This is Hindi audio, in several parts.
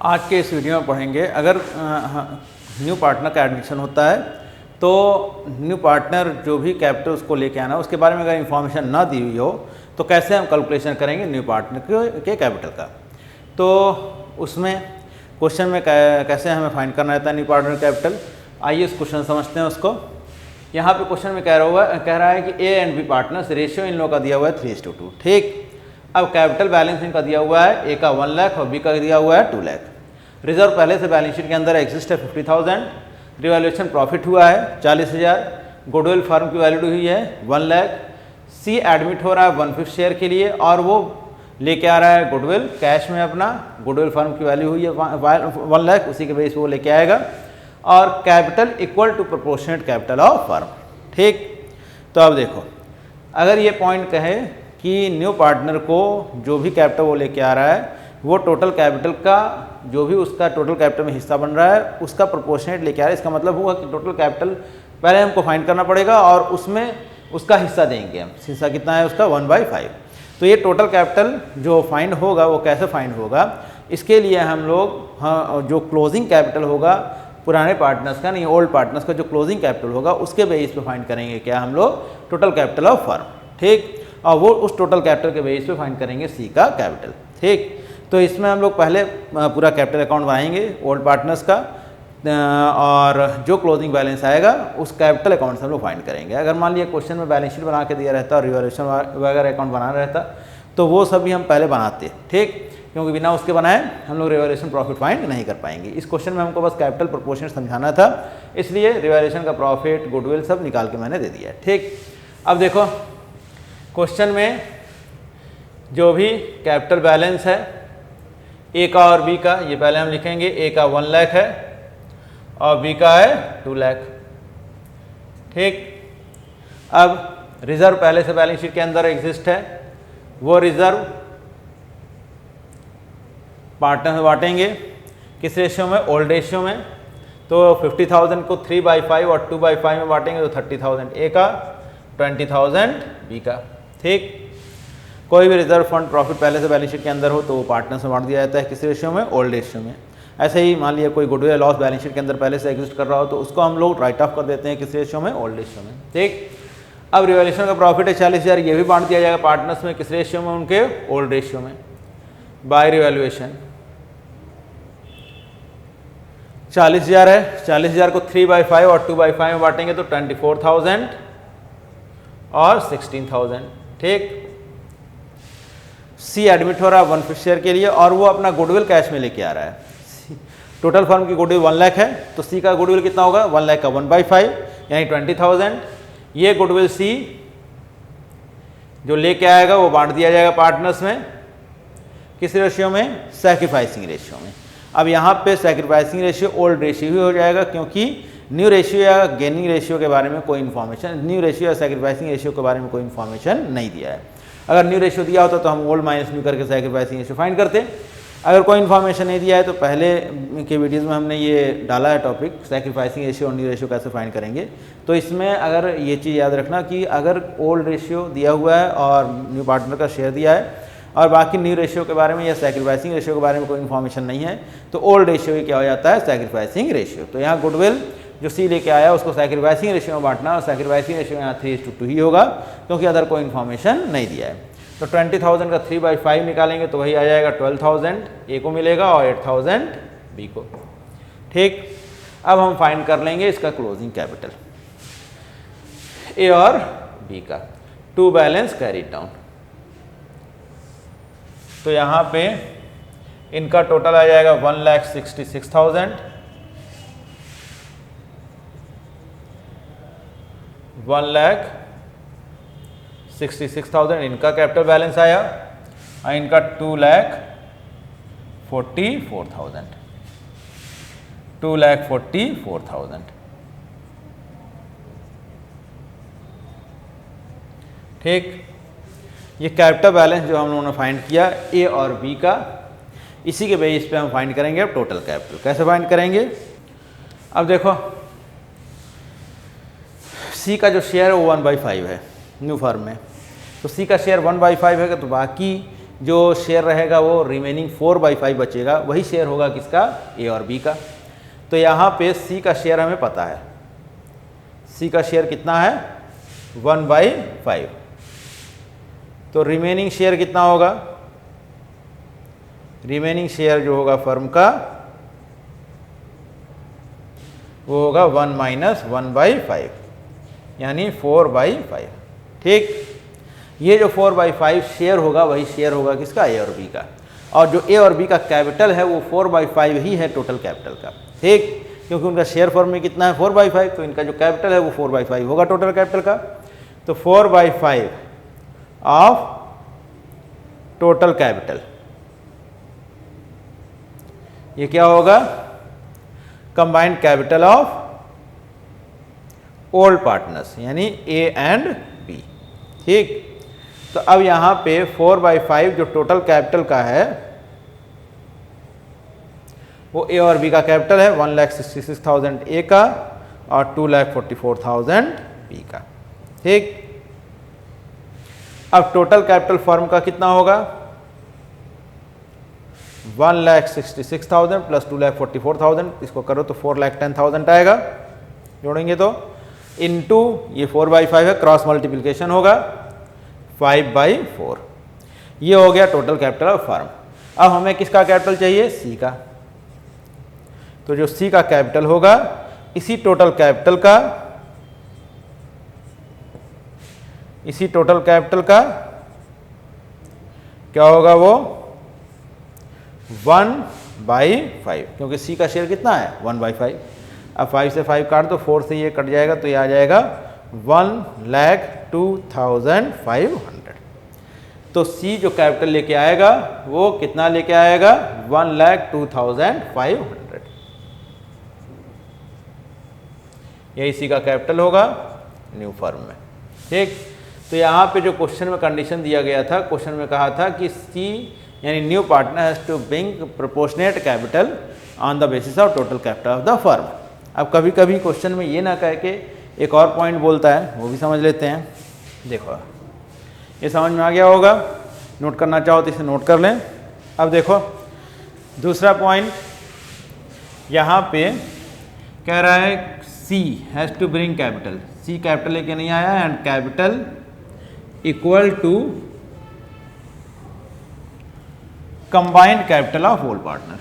आज के इस वीडियो में पढ़ेंगे अगर न्यू पार्टनर का एडमिशन होता है तो न्यू पार्टनर जो भी कैपिटल उसको लेके आना उसके बारे में अगर इन्फॉर्मेशन ना दी हुई हो तो कैसे हम कैलकुलेशन करेंगे न्यू पार्टनर के कैपिटल का। तो उसमें क्वेश्चन में कैसे हमें फाइंड करना रहता है न्यू पार्टनर कैपिटल। आइए उस क्वेश्चन समझते हैं उसको। यहाँ पे क्वेश्चन में कह रहा है कि ए and B partners ratio in लोगों का दिया हुआ है 3:2। ठीक, अब कैपिटल बैलेंस इनका दिया हुआ है, ए का 1 लाख और बी का दिया हुआ है 2 लाख। रिजर्व पहले से बैलेंस शीट के अंदर एग्जिस्ट है 50,000। रिवैल्यूएशन प्रॉफिट हुआ है 40,000। गुडविल फर्म की वैल्यू हुई है 1 लाख। सी एडमिट हो रहा है 1/5 शेयर के लिए और वो लेके आ रहा है गुडविल कैश में अपना। गुडविल फर्म की वैल्यू हुई है 1 लाख, उसी के बेस पे वो लेके आएगा। और capital equal to proportionate capital of firm. ठीक, तो अब देखो अगर ये पॉइंट कहे कि न्यू पार्टनर को जो भी कैपिटल वो लेके आ रहा है वो टोटल कैपिटल का जो भी उसका टोटल कैपिटल में हिस्सा बन रहा है उसका प्रोपोर्शनेट लेके आ रहा है, इसका मतलब हुआ कि टोटल कैपिटल पहले हमको फाइंड करना पड़ेगा और उसमें उसका हिस्सा देंगे हम। हिस्सा कितना है उसका 1/5। तो ये टोटल कैपिटल जो फाइंड होगा वो कैसे फाइंड होगा, इसके लिए हम लोग जो क्लोजिंग कैपिटल होगा पुराने पार्टनर्स का नहीं ओल्ड पार्टनर्स का जो क्लोजिंग कैपिटल होगा उसके बेस पे फाइंड करेंगे क्या हम लोग टोटल कैपिटल ऑफ फर्म। ठीक, और वो उस टोटल कैपिटल के बेस पे फाइंड करेंगे सी का कैपिटल। ठीक, तो इसमें हम लोग पहले पूरा कैपिटल अकाउंट बनाएंगे ओल्ड पार्टनर्स का और जो क्लोजिंग बैलेंस आएगा उस कैपिटल अकाउंट से हम लोग फाइंड करेंगे। अगर मान लिया क्वेश्चन में बैलेंस शीट बना के दिया रहता और रिवैल्यूएशन वगैरह अकाउंट बना रहता तो वो सभी हम पहले बनाते। ठीक, क्योंकि बिना उसके बनाए हम लोग रिवैल्यूएशन प्रॉफिट फाइंड नहीं कर पाएंगे। इस क्वेश्चन में हमको बस कैपिटल प्रोपोर्शनेट समझाना था, इसलिए रिवैल्यूएशन का प्रॉफिट गुडविल सब निकाल के मैंने दे दिया है। ठीक, अब देखो क्वेश्चन में जो भी कैपिटल बैलेंस है ए का और बी का, ये पहले हम लिखेंगे। ए का 1 लाख है और बी का है 2 लाख। ठीक, अब रिजर्व पहले से बैलेंस शीट के अंदर एग्जिस्ट है, वो रिजर्व पार्टनर में बांटेंगे किस रेशियो में, ओल्ड रेशियो में। तो 50,000 को 3/5 और 2/5 में बांटेंगे तो 30,000 ए का, 20,000 बी का। ठीक, कोई भी रिजर्व फंड प्रॉफिट पहले से बैलेंस शीट के अंदर हो तो वो पार्टनर्स में बांट दिया जाता है किस रेशियो में, ओल्ड रेशियो में। ऐसे ही मान लिया कोई गुडविल लॉस बैलेंस शीट के अंदर पहले से एग्जिस्ट कर रहा हो तो उसको हम लोग राइट ऑफ कर देते हैं किस रेशियो में, ओल्ड रेशियो में। ठीक, अब रिवैल्यूएशन का प्रॉफिट है 40,000, ये भी बांट दिया जाएगा पार्टनर्स में किस रेशियो में, उनके ओल्ड रेशियो में बाय रिवैल्यूएशन। 40,000 है, 40,000 को 3/5 और 2/5 में बांटेंगे तो 24,000 और 16,000। ठीक, सी एडमिट हो रहा है 1/5 शेयर के लिए और वो अपना गुडविल कैश में लेके आ रहा है। टोटल फर्म की गुडविल 1 लाख है तो सी का गुडविल कितना होगा, 1 लाख का 1/5 यानी 20,000। ये गुडविल सी जो लेके आएगा वो बांट दिया जाएगा पार्टनर्स में किस रेशियो में, सैक्रिफाइसिंग रेशियो में। अब यहाँ पे सैक्रिफाइसिंग रेशियो ओल्ड रेशियो ही हो जाएगा क्योंकि न्यू रेशियो या गेनिंग रेशियो के बारे में कोई इन्फॉर्मेशन, न्यू रेशियो या सैक्रिफाइसिंग रेशियो के बारे में कोई इन्फॉर्मेशन नहीं दिया है। अगर न्यू रेशियो दिया होता तो हम ओल्ड माइनस न्यू करके सैक्रिफाइसिंग रेशियो फाइंड करते। अगर कोई इन्फॉर्मेशन नहीं दिया है तो पहले के वीडियोज़ में हमने ये डाला है टॉपिक सैक्रिफाइसिंग रेशियो और न्यू रेशियो कैसे फाइंड करेंगे। तो इसमें अगर ये चीज़ याद रखना कि अगर ओल्ड रेशियो दिया हुआ है और न्यू पार्टनर का शेयर दिया है और बाकी न्यू रेशियो के बारे में या सैक्रिफाइसिंग रेशियो के बारे में कोई इन्फॉर्मेशन नहीं है तो ओल्ड रेशियो ही क्या हो जाता है, सैक्रिफाइसिंग रेशियो। तो यहाँ गुडविल जो सी लेके आया उसको सैक्रिफाइसिंग रेशियो में बांटना और सैक्रिफाइसिंग रेशियो यहाँ 3:2 ही होगा क्योंकि अदर कोई इन्फॉर्मेशन नहीं दिया है। तो 20,000 का 3/5 निकालेंगे तो वही आ जाएगा 12,000 ए को मिलेगा और 8,000 बी को। ठीक, अब हम फाइंड कर लेंगे इसका क्लोजिंग कैपिटल ए और बी का, टू बैलेंस कैरी डाउन। तो यहाँ पे इनका टोटल आ जाएगा 1,66,000, 1,66,000 इनका कैपिटल बैलेंस आया और इनका 2,44,000, 2,44,000। ठीक, ये कैपिटल बैलेंस जो हम लोगों ने फाइंड किया ए और बी का, इसी के बेस पे हम फाइंड करेंगे अब टोटल कैपिटल। कैसे फाइंड करेंगे, अब देखो सी का जो शेयर है वो 1/5 है न्यू फर्म में, तो सी का शेयर 1/5 है तो बाकी जो शेयर रहेगा वो रिमेनिंग 4/5 बचेगा, वही शेयर होगा किसका, ए और बी का। तो यहाँ पे सी का शेयर हमें पता है, सी का शेयर कितना है 1/5। तो रिमेनिंग शेयर कितना होगा, रिमेनिंग शेयर जो होगा फर्म का वो होगा 1 - 1/5 यानी 4/5। ठीक, ये जो 4/5 शेयर होगा वही शेयर होगा किसका, ए और बी का। और जो ए और बी का कैपिटल है वो 4/5 ही है टोटल कैपिटल का। ठीक, क्योंकि उनका शेयर फर्म में कितना है 4/5, तो इनका जो कैपिटल है वो 4/5 होगा टोटल कैपिटल का। तो 4/5 ऑफ टोटल कैपिटल ये क्या होगा, combined capital of old partners यानी ए एंड बी। ठीक, तो अब यहाँ पे 4/5 जो टोटल कैपिटल का है वो ए और बी का कैपिटल है 1,66,000 ए का और 2,44,000 बी का। ठीक, अब टोटल कैपिटल फर्म का कितना होगा 1,66,000 प्लस 2,44,000, इसको करो तो 4,10,000 आएगा, जोड़ेंगे तो इनटू ये 4/5 है, क्रॉस मल्टीप्लिकेशन होगा 5/4। ये हो गया टोटल कैपिटल ऑफ फर्म। अब हमें किसका कैपिटल चाहिए, सी का। तो जो सी का कैपिटल होगा इसी टोटल कैपिटल का क्या होगा, वो 1/5, क्योंकि सी का शेयर कितना है 1/5। अब 5 से 5 काट दो, 4 से ये कट जाएगा तो ये आ जाएगा 1,02,500। तो सी जो कैपिटल लेके आएगा वो कितना लेके आएगा 1,02,500। यही सी का कैपिटल होगा न्यू फर्म में। ठीक, तो यहाँ पे जो क्वेश्चन में कंडीशन दिया गया था, क्वेश्चन में कहा था कि सी यानी new partner has to bring proportionate capital on the basis of total capital of the firm. अब कभी कभी क्वेश्चन में ये ना कह के एक और पॉइंट बोलता है, वो भी समझ लेते हैं। देखो ये समझ में आ गया होगा, नोट करना चाहो तो इसे नोट कर लें। अब देखो दूसरा पॉइंट यहाँ पे कह रहा है C has to bring capital, C capital लेके नहीं आया and capital equal to combined capital of whole partner.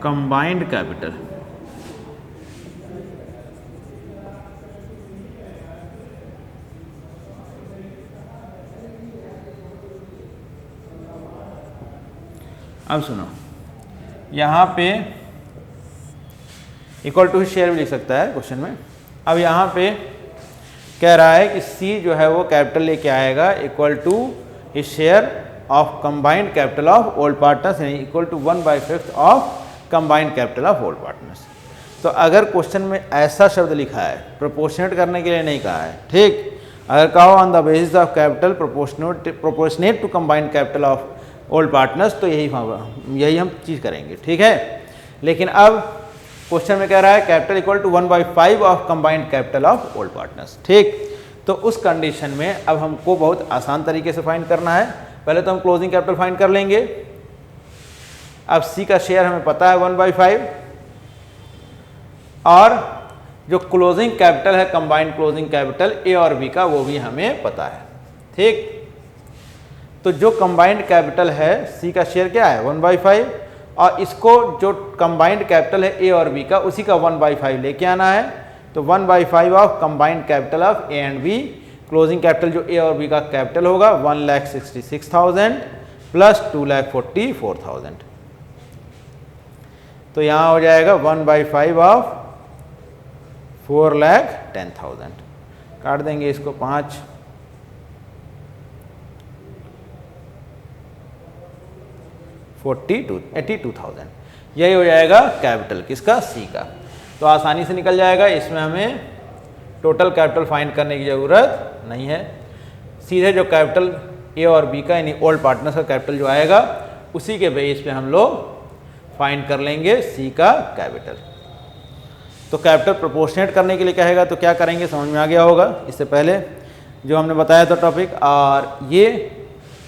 Combined capital अब सुनो, यहाँ पे इक्वल टू शेयर भी लिख सकता है क्वेश्चन में। अब यहाँ पे कह रहा है कि सी जो है वो कैपिटल लेके आएगा equal to his share of combined capital of old partners यानी equal to 1/5 of combined capital of old partners. तो अगर क्वेश्चन में ऐसा शब्द लिखा है, प्रोपोर्शनेट करने के लिए नहीं कहा है, ठीक, अगर कहो on the basis of capital proportionate to combined capital of old partners, तो यही हम चीज़ करेंगे। ठीक है, लेकिन अब क्वेश्चन में कह रहा है capital equal to 1/5 of combined capital of old partners. ठीक, तो उस कंडीशन में अब हमको बहुत आसान तरीके से फाइंड करना है। पहले तो हम क्लोजिंग कैपिटल फाइंड कर लेंगे। अब सी का शेयर हमें पता है 1/5 और जो क्लोजिंग कैपिटल है कंबाइंड क्लोजिंग कैपिटल ए और बी का वो भी हमें पता है। ठीक, तो जो कंबाइंड कैपिटल है सी का शेयर क्या है 1/5 और इसको जो कंबाइंड कैपिटल है ए और बी का उसी का 1/5 लेके आना है। तो 1/5 of combined capital of A and B, closing capital जो ए और बी का कैपिटल होगा 1,66,000 प्लस 2,44,000। तो यहाँ हो जाएगा 1/5 ऑफ 4,10,000। काट देंगे इसको 5, 82,000। यही हो जाएगा कैपिटल किसका, सी का। तो आसानी से निकल जाएगा। इसमें हमें टोटल कैपिटल फाइंड करने की ज़रूरत नहीं है। सीधे जो कैपिटल ए और बी का यानी ओल्ड पार्टनर्स का कैपिटल जो आएगा उसी के बेस पे हम लोग फाइंड कर लेंगे सी का कैपिटल। तो कैपिटल प्रोपोर्शनेट करने के लिए कहेगा तो क्या करेंगे समझ में आ गया होगा इससे पहले जो हमने बताया था टॉपिक। और ये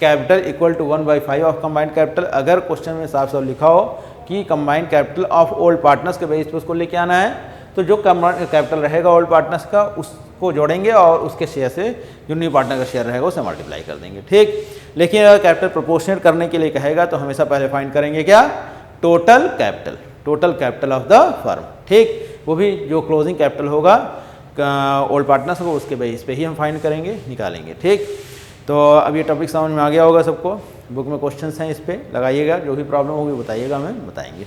capital equal to 1/5 of combined capital. अगर क्वेश्चन में साफ साफ लिखा हो कि combined capital of old partners के बेस पे उसको लेके आना है तो जो कंबाइंड कैपिटल रहेगा ओल्ड पार्टनर्स का उसको जोड़ेंगे और उसके शेयर से जो न्यू पार्टनर का शेयर रहेगा उसे मल्टीप्लाई कर देंगे, ठीक। लेकिन अगर कैपिटल प्रोपोर्शनेट करने के लिए कहेगा तो हमेशा पहले फाइंड करेंगे क्या, total capital of the firm, ठीक। वो भी जो क्लोजिंग कैपिटल होगा ओल्ड पार्टनर्स को उसके बेस पे ही हम फाइंड करेंगे, निकालेंगे, ठीक। तो अब ये टॉपिक समझ में आ गया होगा सबको। बुक में क्वेश्चंस हैं इस पे लगाइएगा, जो भी प्रॉब्लम होगी बताइएगा, हमें बताएंगे।